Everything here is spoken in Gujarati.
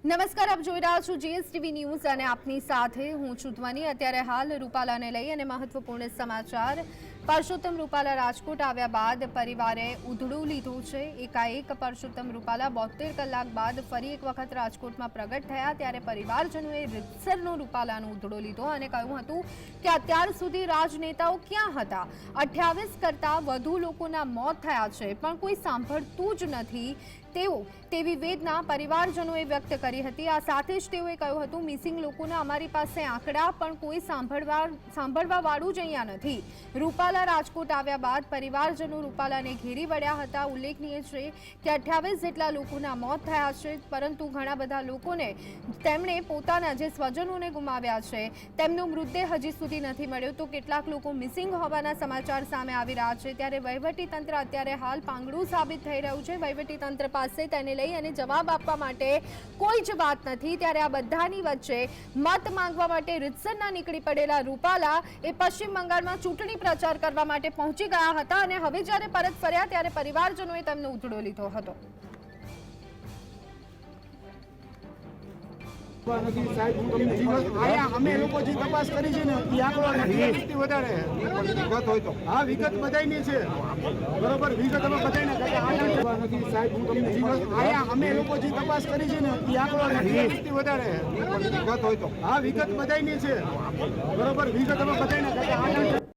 નમસ્કાર, આપ જોઈ રહ્યા છો જીએસટીવી ન્યૂઝ અને આપની સાથે હું છું ધ્વની। અત્યારે હાલ રૂપાલાને લઈ અને મહત્વપૂર્ણ સમાચાર। પરસોત્તમ રૂપાલા રાજકોટ આવ્યા બાદ પરિવારે ઉધડું લીધું છે। એકાએક પરસોત્તમ રૂપાલા 72 કલાક બાદ ફરી એક વખત રાજકોટમાં પ્રગટ થયા ત્યારે પરિવારજનોએ રીતસરનો રૂપાલાનો ઉધડો લીધો અને કહ્યું હતું કે અત્યાર સુધી રાજનેતાઓ ક્યાં હતા। 28 કરતાં વધુ લોકોના મોત થયા છે પણ કોઈ સાંભળતું જ નથી તેવી વેદના પરિવારજનોએ વ્યક્ત કરી હતી। આ સાથે જ તેઓએ કહ્યું હતું મિસિંગ લોકોના અમારી પાસે આંકડા પણ કોઈ સાંભળવા વાળું જ અહીંયા નથી। રૂપાલા રાજકોટ આવ્યા બાદ પરિવારજનો રૂપાલાને ઘેરી વળ્યા હતા। ઉલ્લેખનીય છે કે 28 જેટલા લોકોના મોત થયા છે પરંતુ ઘણા બધા લોકોને તેમણે પોતાના જે સ્વજનોને ગુમાવ્યા છે તેમનો મૃતદેહ હજી સુધી નથી મળ્યો તો કેટલાક લોકો મિસિંગ હોવાના સમાચાર સામે આવી રહ્યા છે। ત્યારે વહીવટીતંત્ર અત્યારે હાલ પાંગડું સાબિત થઈ રહ્યું છે। વહીવટીતંત્ર પાસે તેને લઈ અને જવાબ આપવા માટે કોઈ જ વાત નથી। ત્યારે આ બધાની વચ્ચે મત માંગવા માટે રીતસરના નીકળી પડેલા રૂપાલા એ પશ્ચિમ બંગાળમાં ચૂંટણી પ્રચાર કરવા માટે પહોંચી ગયા હતા અને હવે જ્યારે પરત ફર્યા ત્યારે પરિવારજનોએ તેમનો ઉધડો લીધો હતો। અમે લોકો જે તપાસ કરી છે ને એ આંકડો નથી વધારે વિગત હોય તો હા વિગત બધાની છે બરોબર વિગત અમે બધાને નથી સાહેબ હું તમને અમે લોકો જે તપાસ કરી છે ને એ આંકડો નથી વધારે વિગત હોય તો હા વિગત બધાની છે બરોબર વિગત અમે બધાને